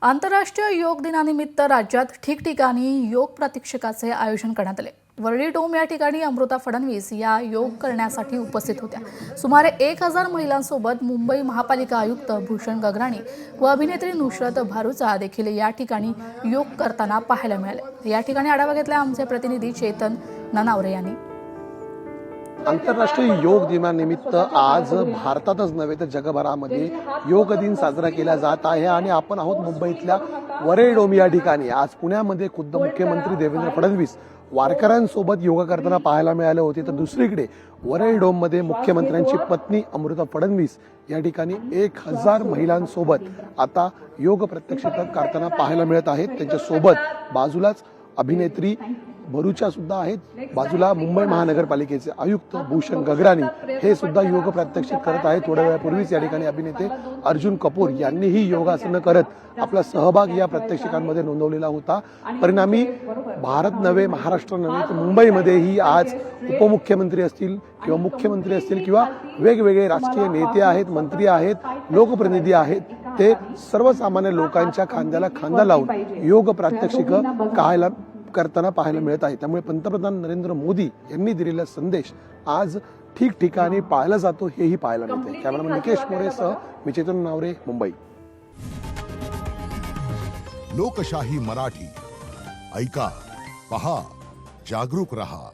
आंतरराष्ट्रीय योग दिनानिमित्त राज्यात ठिकठिकाणी योग प्रात्यक्षिकाचे आयोजन करण्यात आले। वरळी डोम या ठिकाणी अमृता फडणवीस या योग करण्यासाठी उपस्थित होत्या। सुमारे 1000 महिलांसोबत मुंबई महापालिका आयुक्त भूषण गगराणी व अभिनेत्री नुसरत भारूचा देखील या ठिकाणी योग करताना पाहायला मिळाले। या ठिकाणी आढावा घेतला आमचे प्रतिनिधी चेतन ननावरे यांनी। आंतरराष्ट्रीय योग दिनानिमित्त आज भारतातच नव्हे तर जगभरामध्ये योग दिन साजरा केला जात आहे आणि आपण आहोत मुंबईतल्या वरळी डोम या ठिकाणी। आज पुण्यामध्ये खुद्द मुख्यमंत्री देवेंद्र फडणवीस वारकऱ्यांसोबत योगा करताना पाहायला मिळाले होते, तर दुसरीकडे वरळी डोम मध्ये मुख्यमंत्र्यांची पत्नी अमृता फडणवीस या ठिकाणी 1000 महिलांसोबत आता योग प्रत्यक्षित करताना पाहायला मिळत आहेत। त्यांच्यासोबत बाजूलाच अभिनेत्री भरूचा सुद्धा आहेत, बाजूला मुंबई महानगरपालिकेचे आयुक्त भूषण गगराणी हे सुद्धा योग प्रात्यक्षिक करत आहेत। थोड्या वेळापूर्वीच या ठिकाणी अभिनेते अर्जुन कपूर यांनीही योगासनं करत आपला सहभाग या प्रात्यक्षिकांमध्ये नोंदवलेला होता। परिणामी भारत नव्हे, महाराष्ट्र नव्हे तर मुंबईमध्येही आज उपमुख्यमंत्री असतील किंवा मुख्यमंत्री असतील किंवा वेगवेगळे राजकीय नेते आहेत, मंत्री आहेत, लोकप्रतिनिधी आहेत, ते सर्वसामान्य लोकांच्या खांद्याला खांदा लावून योग प्रात्यक्षिक करताना पाहायला मिळत आहे। त्यामुळे पंतप्रधान नरेंद्र मोदी यांनी दिलेला संदेश आज ठिकठिकाणी पाळला जातो हेही पाहायला मिळते। कॅमेरामन निकेश मोरेसह मी चेतन ननावरे, मुंबई। लोकशाही मराठी ऐका, पहा, जागरूक रहा।